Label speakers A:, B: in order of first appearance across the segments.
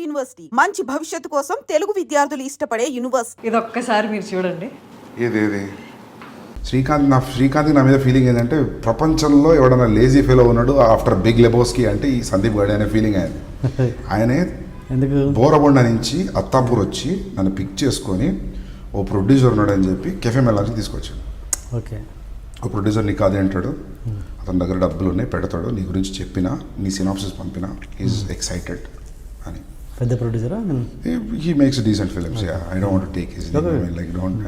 A: University మంచి భవిష్యత్తు కోసం తెలుగు విద్యార్థులు ఇష్టపడే యూనివర్సిటీ.
B: ఇది ఒక్కసారి మీరు చూడండి.
C: ఏదేది శ్రీకాంత్ నా మీద ఫీలింగ్ ఏంటంటే ప్రపంచంలో ఎవడన్నా లేజీ ఫెలో ఉన్నాడు ఆఫ్టర్ బిగ్ లెబోస్కి అంటే ఈ సందీప్ గాడి అనే ఫీలింగ్ ఆయనే
D: ఎందుకు
C: బోరబొండ నుంచి అత్తాపూర్ వచ్చి నన్ను పిక్ చేసుకొని ఓ ప్రొడ్యూసర్ ఉన్నాడు అని చెప్పి కెఫే మెల్లాకి తీసుకొచ్చాడు.
D: ఓకే,
C: ఓ ప్రొడ్యూసర్ నీకు అదే అంటాడు, అతని దగ్గర డబ్బులు ఉన్నాయి పెడతాడు, నీ గురించి చెప్పినా నీ సినాప్సిస్ పంపినా ఈజ్ ఎక్సైటెడ్ అని.
D: పెద్ద ప్రొడ్యూసరా?
C: He makes decent films. I don't want to take his like don't.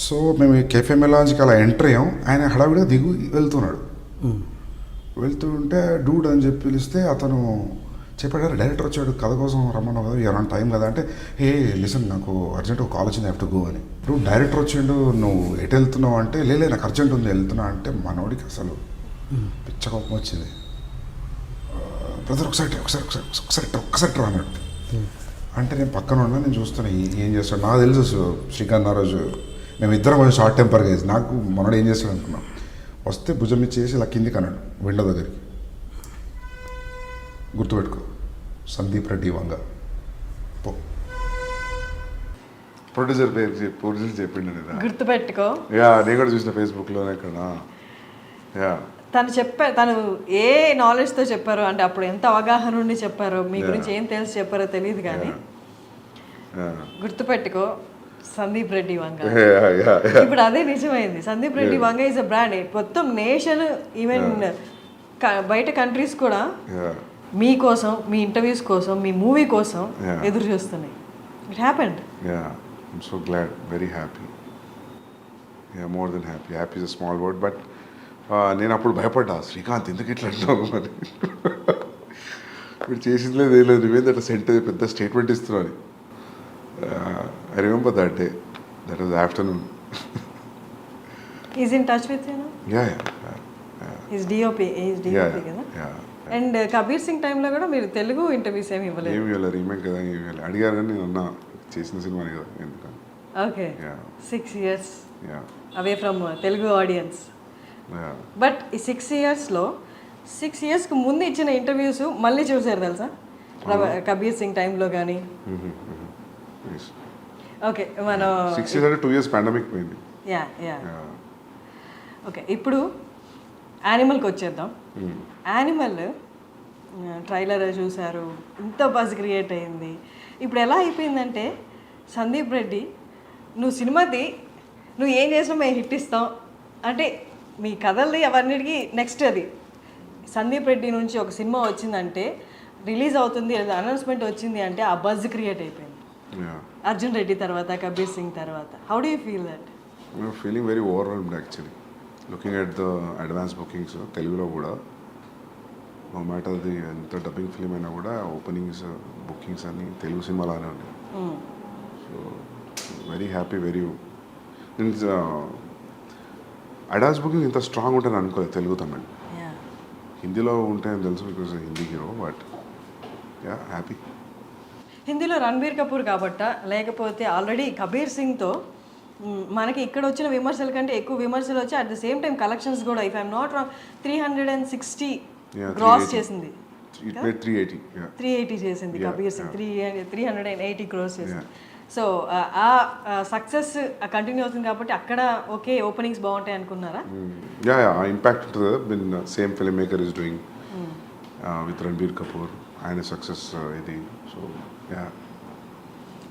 C: So మేము కెఫే మెలాన్స్కి అలా ఎంటర్ అయ్యాం. ఆయన హడావిడిగా దిగు వెళ్తున్నాడు. వెళ్తుంటే డూడ్ అని చెప్పి పిలిస్తే అతను చెప్పాడు, డైరెక్టర్ వచ్చాడు కథ కోసం రమ్మన్నావు కదా, ఎవరైనా టైం కదా అంటే, ఏ లిసన్ నాకు అర్జెంట్ ఒక కాల్ వచ్చింది, హ్యావ్ టు గో అని. ఇప్పుడు డైరెక్టర్ వచ్చిండు, నువ్వు ఎటు వెళ్తున్నావు అంటే, లేలే నాకు అర్జెంట్ ఉంది వెళ్తున్నా అంటే, మనోడికి అసలు పిచ్చ కోపం వచ్చింది. బ్రదర్ ఒకసారి రా అన్నాడు. అంటే నేను పక్కన ఉన్నా, నేను చూస్తున్నా ఏం చేస్తాడు. నాకు తెలుసు శ్రీకాంత్ ఆ రోజు మేము ఇద్దరం కొంచెం షార్ట్ టెంపర్గా వేసి నాకు మనోడు ఏం చేస్తాడు అనుకున్నాం. వస్తే భుజం ఇచ్చేసి ఇలా కిందికి అన్నాడు విండో దగ్గరికి, గుర్తుపెట్టుకో సందీప్ రెడ్డి వంగ పో. ప్రొడ్యూసర్ చెప్పిండు
B: గుర్తుపెట్టుకో.
C: నేను కూడా చూసిన ఫేస్బుక్లోనే ఇక్కడ.
B: తను ఏ నాలెడ్జ్తో చెప్పారో అంటే అప్పుడు ఎంత అవగాహన ఉండి చెప్పారో, మీ గురించి ఏం తెలిసి చెప్పారో తెలియదు కానీ గుర్తుపెట్టుకో సందీప్ రెడ్డి వంగ. ఇప్పుడు అదే నిజమైంది. Sandeep Reddy Vanga is a brand. మొత్తం నేషన్, ఈవెన్ బయట కంట్రీస్ కూడా మీకోసం, మీ ఇంటర్వ్యూస్ కోసం, మీ మూవీ కోసం ఎదురు చూస్తున్నాయి. It happened.
C: I'm so glad, very happy, more than happy. Happy is a small word, but నేను అప్పుడు భయపడ్డా, శ్రీకాంత్ ఎందుకు ఇట్లా అంటున్నావు మరి, ఇప్పుడు చేసింది లేదు ఏం లేదు, నువ్వేంది అట్లా పెద్ద స్టేట్మెంట్ ఇస్తున్నావు అని. I remember that day, that was afternoon.
B: Is in touch with you now? Is DOP కదా. అండ్ కబీర్ సింగ్ టైంలో కూడా మీరు తెలుగు ఇంటర్వ్యూస్ ఏమి ఇవ్వలేదు?
C: రీమేక్ కదా, అడిగారు కానీ నేను అన్నా చేసిన సినిమాని కదా ఎందుకని.
B: Okay, 6 years away from Telugu audience. But ఈ 6 yearsలో 6 yearsకి ముందు ఇచ్చిన ఇంటర్వ్యూస్ మళ్ళీ చూసారు తెలుసా, కబీర్ సింగ్ టైంలో కానీ? ఓకే, మనం
C: 6 years అంటే 2 years పాండమిక్ పోయింది.
B: ఓకే, ఇప్పుడు యానిమల్కి వచ్చేద్దాం. యానిమల్ ట్రైలర్ చూశారు, ఇంత బజ్ క్రియేట్ అయింది. ఇప్పుడు ఎలా అయిపోయిందంటే, సందీప్ రెడ్డి నువ్వు సినిమాది నువ్వు ఏం చేసినా మేము హిట్ ఇస్తాం అంటే, మీ కథల్ని అవన్నిటికీ నెక్స్ట్ అది సందీప్ రెడ్డి నుంచి ఒక సినిమా వచ్చిందంటే, రిలీజ్ అవుతుంది అనౌన్స్మెంట్ వచ్చింది అంటే ఆ బజ్ క్రియేట్ అయిపోయింది. అర్జున్ రెడ్డి తర్వాత, కబీర్ సింగ్ తర్వాత. How do you feel that?
C: Feeling very overwhelmed actually, looking at the advance bookings తెలుగులో కూడా. నో మ్యాటర్ అది ఎంత డబ్బింగ్ ఫిలిం అయినా కూడా ఓపెనింగ్స్ బుకింగ్స్ అన్నీ తెలుగు సినిమాలానే ఉన్నాయి. So very happy, very advance booking ఇంత స్ట్రాంగ్ ఉంటుంది అనుకోలేదు తెలుగు తమిళ్. హిందీలో ఉంటాయని తెలుసు, because Hindi hero, but happy.
B: హిందీలో రణబీర్ కపూర్ కాబట్ట, లేకపోతే ఆల్రెడీ కబీర్ సింగ్తో మనకి ఇక్కడ వచ్చిన విమర్శల కంటే ఎక్కువ విమర్శలు వచ్చి at the same time collections కూడా, if I'm not wrong, 360 cross చేసింది. 380 చేసింది కబీర్ సింగ్, 380 క్రోస్ చేసింది. సో ఆ సక్సెస్ కంటిన్యూ అవుతుంది కాబట్టి అక్కడ ఓకే ఓపెనింగ్స్ బాగుంటాయి అనుకున్నారా?
C: ఇంపాక్ట్ ఉంటుంది. Same film maker is doing with Ranbir Kapoor, ఆయన సక్సెస్ ఇది. సో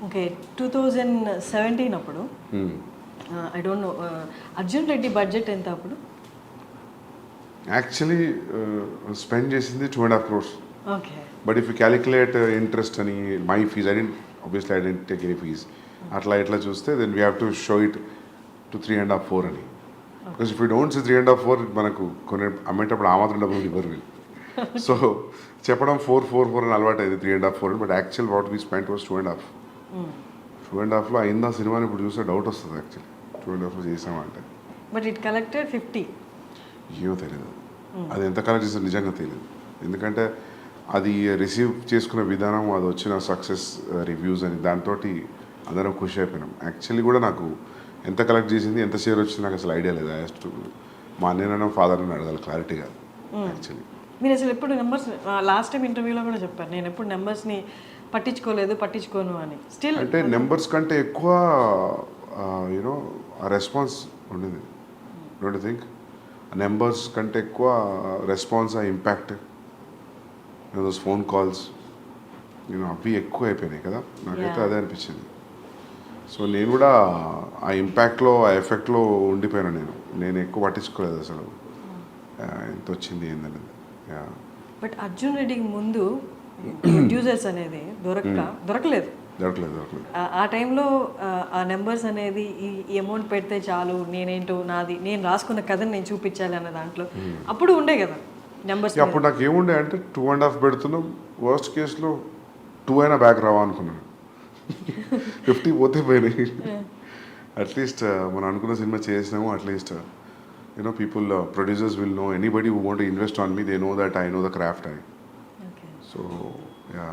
B: ఓకే, 2017 అప్పుడు I don't know Arjun Reddy budget ఎంత అప్పుడు?
C: యాక్చువల్లీ స్పెండ్ చేసింది 2.5 crores.
B: Okay,
C: but if you calculate interest అని my fees, I don't take any fees, అట్లా ఇట్లా చూస్తే then we have to show it to 3.5, 4 అని. Because if you don't see 3.5, 4 మనకు కొన్ని అమ్మేటప్పుడు ఆ మాత్రం డబ్బులు ఇవ్వరు వీళ్ళు. సో చెప్పడం 4 అని అలవాటు అయింది, 3.5, 4. But actual what we spent was 2.5. 2.5లో అయిందా సినిమాని ఇప్పుడు చూస్తే డౌట్ వస్తుంది యాక్చువల్లీ, 2.5లో చేసామంటే.
B: But it collected 50.
C: ఏమో తెలియదు, అది ఎంత కలెక్ట్ చేస్తే నిజంగా తెలియదు. ఎందుకంటే అది రిసీవ్ చేసుకున్న విధానం, అది వచ్చిన సక్సెస్ రివ్యూస్ అని దాంతో అందరం ఖుషి అయిపోయినాం. యాక్చువల్లీ కూడా నాకు ఎంత కలెక్ట్ చేసింది, ఎంత షేర్ వచ్చింది నాకు అసలు ఐడియా లేదు. మా అన్నయ్యనో ఫాదర్ని అడగాలి క్లారిటీగా యాక్చువల్లీ.
B: మీరు అసలు ఎప్పుడు నెంబర్స్ లాస్ట్ టైం ఇంటర్వ్యూలో కూడా చెప్పారు, నేను ఎప్పుడు నెంబర్స్ని పట్టించుకోను అని. స్టిల్
D: అంటే నెంబర్స్ కంటే ఎక్కువ యూనో ఆ రెస్పాన్స్ ఉండింది. Don't you think? నెంబర్స్ కంటే ఎక్కువ రెస్పాన్స్, ఆ ఇంపాక్ట్, దోస్ ఫోన్ కాల్స్ నేను అవి ఎక్కువ అయిపోయినాయి కదా, నాకైతే అదే అనిపించింది. సో నేను కూడా ఆ ఇంపాక్ట్లో, ఆ ఎఫెక్ట్లో ఉండిపోయాను. నేను ఎక్కువ పట్టించుకోలేదు అసలు ఎంత వచ్చింది ఏందనేది.
B: బట్ అర్జున్ రెడ్డికి ముందు ప్రొడ్యూసర్స్ అనేది దొరకలేదు. ఆ టైంలో ఆ నెంబర్స్ అనేది ఈ అమౌంట్ పెడితే చాలు, నేనేంటో నాది నేను రాసుకున్న కథని నేను చూపించాలి అన్న దాంట్లో అప్పుడు ఉండే కదా నెంబర్స్.
D: అప్పుడు నాకు ఏముండే అంటే 2.5 పెడుతున్నాం, వర్స్ట్ కేసులో 2 అయినా బ్యాక్ రావా అనుకున్నాను. 50 పోతే పోయినాయి. అట్లీస్ట్ మనం అనుకున్న సినిమా చేసినాము. At least you know people, producers will know, anybody who want to invest on me, they know that I know the craft అని. So yeah.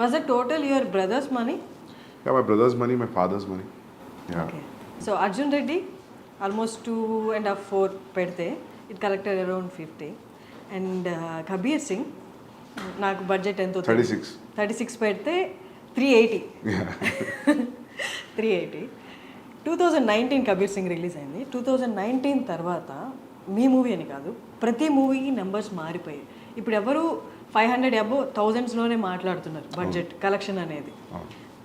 B: Was it total your brother's money?
D: Yeah, my brother's money, my father's money. Yeah.
B: Okay. So Arjun Reddy almost 2.5-4 పెడితే it collected around 50. And Kabir Singh నాకు budget ఎంతో 36 పెడితే 380.
D: Yeah.
B: 380. 2019 Kabir Singh release అయింది. 2019 తర్వాత మీ movie అని కాదు, ప్రతి మూవీకి నెంబర్స్ మారిపోయాయి. ఇప్పుడు ఎవరు 500 అబో 1000స్లోనే మాట్లాడుతున్నారు బడ్జెట్ కలెక్షన్ అనేది.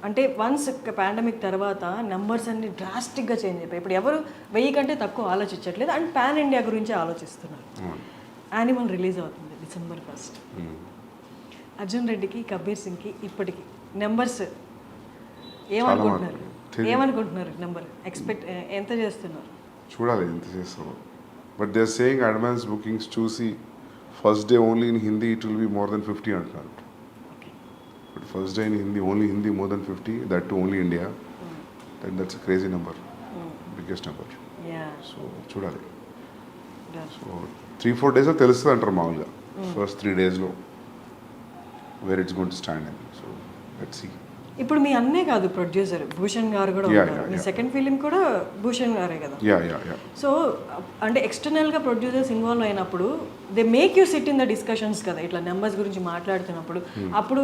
B: అంటే వన్స్ పాండమిక్ తర్వాత నెంబర్స్ అన్ని డ్రాస్టిక్గా చేంజ్ అయిపోయి ఇప్పుడు ఎవరు 1000 కంటే తక్కువ ఆలోచించట్లేదు అండ్ పాన్ ఇండియా గురించి ఆలోచిస్తున్నారు. యానిమల్ రిలీజ్ అవుతుంది December 1st. అర్జున్ రెడ్డికి కబీర్ సింగ్కి ఇప్పటికి నెంబర్స్ ఏమనుకుంటున్నారు నెంబర్ ఎక్స్పెక్ట్ ఎంత చేస్తున్నారు?
D: చూడాలి ఎంత చేస్తారో. But they are saying advance bookings చూసి first day only in Hindi it will be more than 50 అంటున్నారు. But first day in Hindi only Hindi more than 50, that too only India. That's a crazy number, biggest number. So చూడాలి. So 3-4 డేస్లో తెలుస్తుంది అంటారు మామూలుగా, first 3 డేస్లో where it's going to stand అని. So let's see.
B: ఇప్పుడు మీ అన్నే కాదు ప్రొడ్యూసర్, భూషణ్ గారు కూడా ఉన్నారు. మీ సెకండ్ ఫిలిం కూడా భూషణ్ గారే కదా. సో అంటే ఎక్స్టర్నల్గా ప్రొడ్యూసర్స్ ఇన్వాల్వ్ అయినప్పుడు they make you SIT in the discussions కదా, ఇట్లా నెంబర్స్ గురించి మాట్లాడుతున్నప్పుడు. అప్పుడు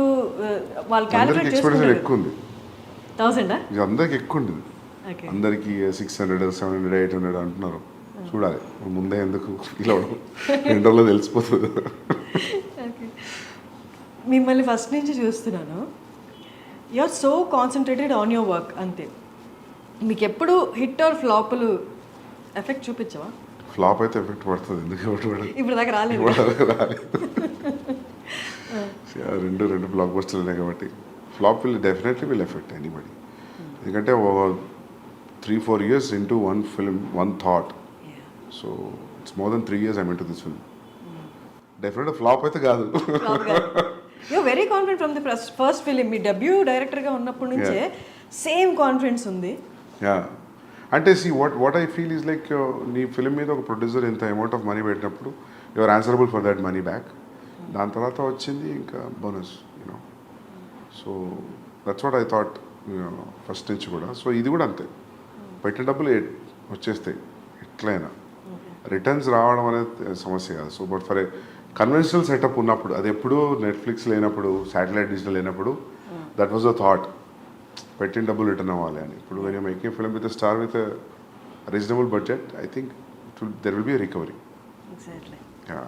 B: వాళ్ళు క్యాలిక్యులేట్ చేసుకుంటారు.
D: ఎక్కువ ఉంది
B: 1000
D: అందరికి ఎక్కువ ఉంది. అందరికి 600, 700, 800 అంటున్నారు. చూడాలి ముందే ఎందుకు ఇలా ఇంటర్లో తెలిసిపోతుంది.
B: మిమ్మల్ని ఫస్ట్ నుంచి చూస్తున్నాను, you are so concentrated on your work అంతే. మీకు ఎప్పుడు హిట్ ఆర్ ఫ్లాప్లు ఎఫెక్ట్ చూపించవా?
D: ఫ్లాప్ అయితే ఎఫెక్ట్ పడుతుంది, ఎందుకు
B: ఇప్పుడు దాకా రాలేదు.
D: రెండు బ్లాక్ బస్టర్లు ఉన్నాయి కాబట్టి flop definitely will effect anybody. ఎందుకంటే 3-4 years into one film, one thought. So it's more than 3 years I'm into this film. Definitely flop అయితే కాదు.
B: You very confident from the first film. మీ డెబ్యూ డైరెక్టర్గా ఉన్నప్పటి నుంచే same confidence ఉంది.
D: Yeah అంటే see what I feel is like, నీ film మీద ఒక ప్రొడ్యూసర్ ఎంత అమౌంట్ ఆఫ్ మనీ పెట్టినప్పుడు you are answerable for that money back. దాని తర్వాత వచ్చింది ఇంకా bonus, you know. So that's what I thought first నుంచి కూడా. సో ఇది కూడా అంతే, పెట్టిన డబ్బులు వచ్చేస్తాయి ఎట్లయినా. రిటర్న్స్ రావడం అనేది సమస్య కాదు. So but for a conventional setup ఉన్నప్పుడు, అది ఎప్పుడు నెట్ఫ్లిక్స్ లేనప్పుడు, శాటిలైట్ డిజిటల్ లేనప్పుడు, దట్ వాజ్ ద థాట్, పెట్టిన డబ్బులు రిటర్న్ అవ్వాలి అని. ఇప్పుడు when you making film with star with reasonable budget, I think there will be a recovery.
B: Exactly.
D: Yeah.